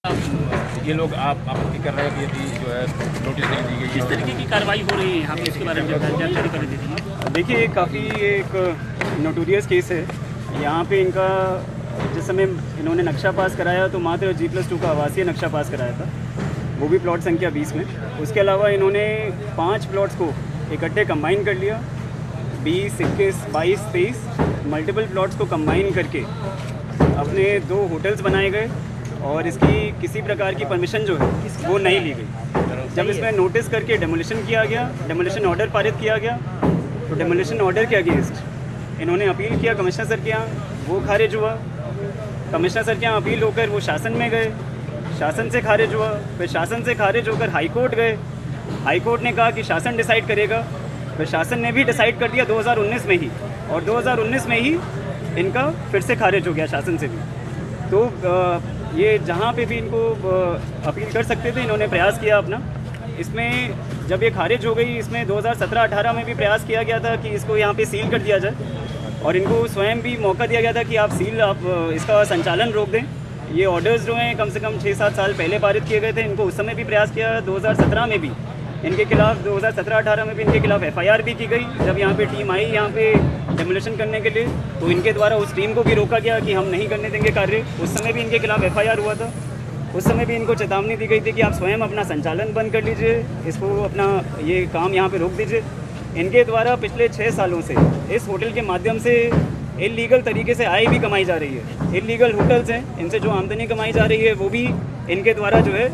ये लोग आप आपत्ति कर रहे हैं कि यदि जो है नोटिस नहीं दी गई किस तरीके की कार्रवाई हो रही है यहाँ पे, इसके बारे में जानकारी कर दीजिए। देखिए, काफ़ी एक नोटोरियस केस है। यहाँ पे इनका जिस समय इन्होंने नक्शा पास कराया तो मात्र G+2 का आवासीय नक्शा पास कराया था, वो भी प्लॉट संख्या 20 में। उसके अलावा इन्होंने 5 प्लॉट्स को इकट्ठे कंबाइन कर लिया, 20, 21, 22, 23 मल्टीपल प्लॉट्स को कंबाइन करके अपने 2 होटल्स बनाए गए और इसकी किसी प्रकार की परमिशन जो है वो नहीं ली गई। जब इसमें नोटिस करके डेमोलिशन किया गया, डेमोलिशन ऑर्डर पारित किया गया, तो डेमोलिशन ऑर्डर के अगेंस्ट इन्होंने अपील किया कमिश्नर सर के यहाँ, वो खारिज हुआ। कमिश्नर सर के यहाँ अपील होकर वो शासन में गए, शासन से खारिज हुआ। फिर शासन से खारिज होकर हाई कोर्ट गए, हाई कोर्ट ने कहा कि शासन डिसाइड करेगा। फिर शासन ने भी डिसाइड कर दिया 2019 में ही, और 2019 में ही इनका फिर से खारिज हो गया शासन से भी। तो ये जहाँ पे भी इनको अपील कर सकते थे इन्होंने प्रयास किया अपना। इसमें जब ये खारिज हो गई, इसमें 2017-18 में भी प्रयास किया गया था कि इसको यहाँ पे सील कर दिया जाए, और इनको स्वयं भी मौका दिया गया था कि आप इसका संचालन रोक दें। ये ऑर्डर्स जो हैं कम से कम 6-7 साल पहले पारित किए गए थे। इनको उस समय भी प्रयास किया, 2017 में भी इनके खिलाफ, 2017-18 में भी इनके खिलाफ FIR भी की गई। जब यहाँ पे टीम आई यहाँ पे डेमोलिशन करने के लिए, तो इनके द्वारा उस टीम को भी रोका गया कि हम नहीं करने देंगे कार्य। उस समय भी इनके खिलाफ FIR हुआ था। उस समय भी इनको चेतावनी दी गई थी कि आप स्वयं अपना संचालन बंद कर लीजिए, इसको अपना ये काम यहाँ पे रोक दीजिए। इनके द्वारा पिछले 6 सालों से इस होटल के माध्यम से इलीगल तरीके से आय भी कमाई जा रही है। इलीगल होटल्स हैं, इनसे जो आमदनी कमाई जा रही है वो भी इनके द्वारा जो है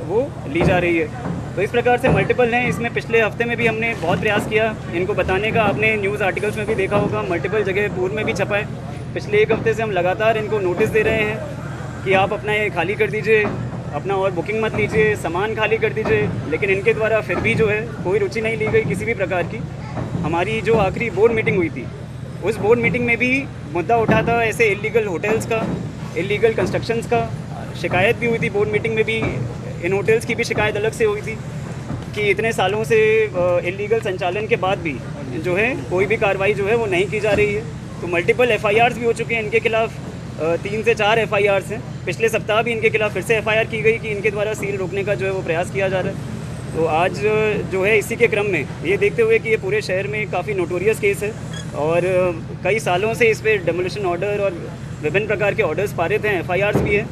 वो ली जा रही है। तो इस प्रकार से मल्टीपल हैं। इसमें पिछले हफ्ते में भी हमने बहुत प्रयास किया इनको बताने का, आपने न्यूज़ आर्टिकल्स में भी देखा होगा, मल्टीपल जगह पूर्व में भी छपा है। पिछले 1 हफ्ते से हम लगातार इनको नोटिस दे रहे हैं कि आप अपना ये खाली कर दीजिए, अपना और बुकिंग मत लीजिए, सामान खाली कर दीजिए। लेकिन इनके द्वारा फिर भी जो है कोई रुचि नहीं ली गई किसी भी प्रकार की। हमारी जो आखिरी बोर्ड मीटिंग हुई थी, उस बोर्ड मीटिंग में भी मुद्दा उठा था ऐसे इलीगल होटल्स का, इलीगल कंस्ट्रक्शंस का। शिकायत भी हुई थी बोर्ड मीटिंग में भी, इन होटल्स की भी शिकायत अलग से हुई थी कि इतने सालों से इलीगल संचालन के बाद भी जो है कोई भी कार्रवाई जो है वो नहीं की जा रही है। तो मल्टीपल FIRs भी हो चुके हैं इनके खिलाफ, 3 से 4 FIRs हैं। पिछले सप्ताह भी इनके खिलाफ फिर से FIR की गई कि इनके द्वारा सील रोकने का जो है वो प्रयास किया जा रहा है। तो आज जो है इसी के क्रम में ये देखते हुए कि ये पूरे शहर में काफ़ी नोटोरियस केस है और कई सालों से इस पर डेमोलिशन ऑर्डर और विभिन्न प्रकार के ऑर्डर्स पारित हैं, FIRs भी हैं,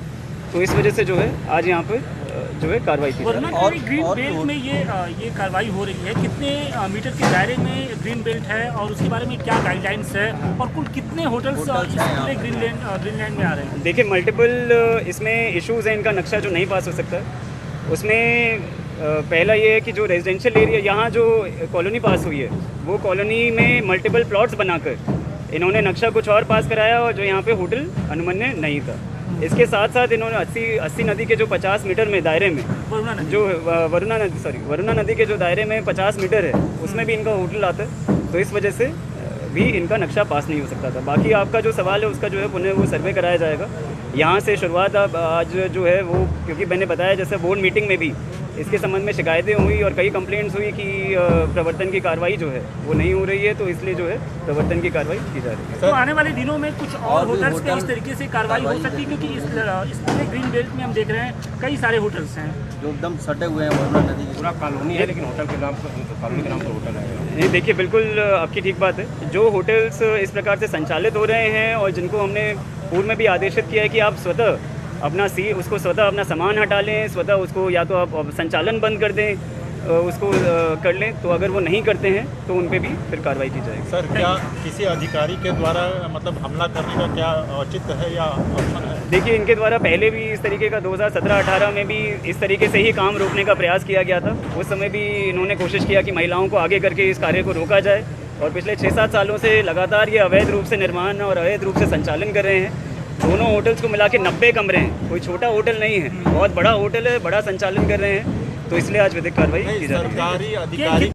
तो इस वजह से जो है आज यहाँ पर जो है कार्रवाई की। और ग्रीन बेल्ट में ये कार्रवाई हो रही है, कितने मीटर के दायरे में ग्रीन बेल्ट है और उसके बारे में क्या गाइडलाइंस है, और कुल कितने होटल्स इस पूरे ग्रीनलैंड में आ रहे हैं? देखिए, मल्टीपल इसमें इश्यूज़ हैं। इनका नक्शा जो नहीं पास हो सकता, उसमें पहला ये है कि जो रेजिडेंशियल एरिया यहाँ जो कॉलोनी पास हुई है, वो कॉलोनी में मल्टीपल प्लॉट्स बनाकर इन्होंने नक्शा कुछ और पास कराया, और जो यहाँ पे होटल अनुमन्य नहीं था। इसके साथ साथ इन्होंने 80 नदी के जो 50 मीटर में दायरे में जो वरुणा नदी के जो दायरे में 50 मीटर है, उसमें भी इनका होटल आता है। तो इस वजह से भी इनका नक्शा पास नहीं हो सकता था। बाकी आपका जो सवाल है उसका जो है पुनः वो सर्वे कराया जाएगा। यहाँ से शुरुआत अब आज जो है वो, क्योंकि मैंने बताया जैसे बोर्ड मीटिंग में भी इसके संबंध में शिकायतें हुई और कई कंप्लेंट्स हुई कि प्रवर्तन की कार्रवाई जो है वो नहीं हो रही है, तो इसलिए जो है प्रवर्तन की कार्रवाई की जा रही है। तो आने वाले दिनों में कुछ और होटल्स पे इस तरीके से कार्रवाई हो सकती है, क्योंकि इस पूरे ग्रीन बेल्ट में हम देख रहे हैं कई सारे होटल्स हैं जो एकदम सटे हुए हैं। वरुणा नदी पूरा कॉलोनी है, लेकिन होटल के नाम कॉलोनी के नाम पर होटल है। नहीं, देखिए, बिल्कुल आपकी ठीक बात है। जो होटल्स इस प्रकार से संचालित हो रहे हैं और जिनको हमने पूर्व में भी आदेशित किया है कि आप स्वतः अपना सामान हटा लें, स्वतः उसको या तो आप संचालन बंद कर दें, उसको कर लें, तो अगर वो नहीं करते हैं तो उन पे भी फिर कार्रवाई की जाएगी। सर, क्या किसी अधिकारी के द्वारा मतलब हमला करने का क्या औचित्य है या ऑप्शन है? देखिए, इनके द्वारा पहले भी इस तरीके का 2017-18 में भी इस तरीके से ही काम रोकने का प्रयास किया गया था। उस समय भी इन्होंने कोशिश किया कि महिलाओं को आगे करके इस कार्य को रोका जाए, और पिछले 6-7 सालों से लगातार ये अवैध रूप से निर्माण और अवैध रूप से संचालन कर रहे हैं। दोनों होटल्स को मिला के 90 कमरे हैं, कोई छोटा होटल नहीं है, बहुत बड़ा होटल है, बड़ा संचालन कर रहे हैं। तो इसलिए आज विधिक कार्रवाई की जा रही है। सरकारी अधिकारी